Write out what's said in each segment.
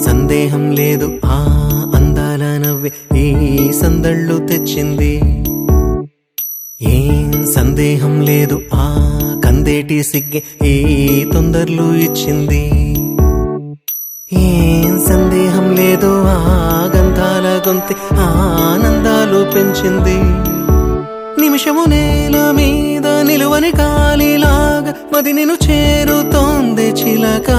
సందేహం లేదు ఆ అందాల నవ్వే ఈ సందళ్ళు తెచ్చింది. ఏం సందేహం లేదు ఆ కందేటి సిగ్గే ఈ తొందరలు ఇచ్చింది. ఏం సందేహం లేదు ఆ గంధాల గొంతి ఆనందాలు పెంచింది. నిమిషము నేల మీద నిలువని గాలిలాగా మది నిన్ను చేరుతోంది చిలక.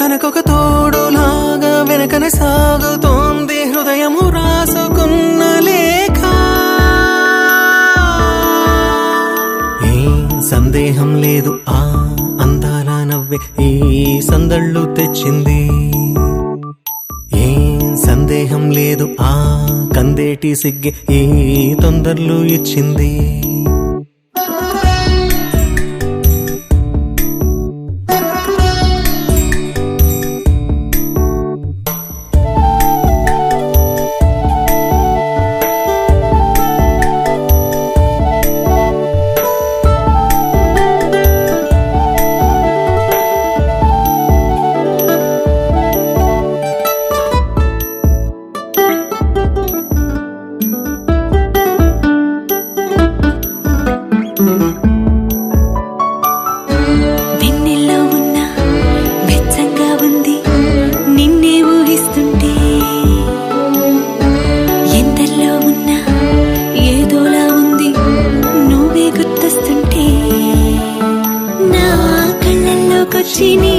తనకొక తోడులాగా వెనకనే సాగుతోంది హృదయము రాసుకున్న లేఖ. ఏం సందేహం లేదు ఆ అందాల నవ్వే ఈ సందళ్ళు తెచ్చింది. ఏం సందేహం లేదు ఆ కందేటి సిగ్గే ఈ తొందరలు ఇచ్చింది. వెన్నెల్లో ఉన్న వెచ్చంగా ఉంది నిన్నే ఊహిస్తుంటే. ఎందల్లో ఉన్న ఏదోలా ఉంది నువ్వే గుర్తొస్తుంటే. నా కళ్ళల్లోకొచ్చి నీ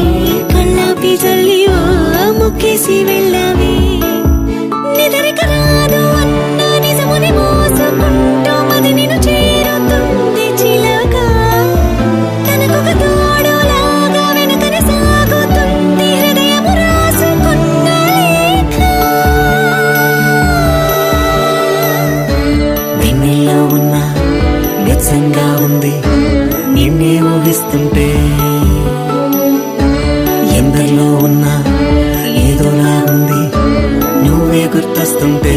కళ్ళాపి జల్లి ఓ ముక్కేసి వెళ్ళావే. నిదరిక రాదు అన్న నిజముని మోసుకుంటూ మది నిన్ను చేరుతుంది చిలక. తనకొక తోడులాగా వెనకనే సాగుతుంది హృదయము రాసుకున్న లేఖ. వెన్నెల్లో ఉన్న వెచ్చంగా ఉంది నిన్నే ఊహిస్తుంటే. ఎందరిలో ఉన్న ఏదోలా ఉంది నువ్వే గుర్తొస్తుంటే.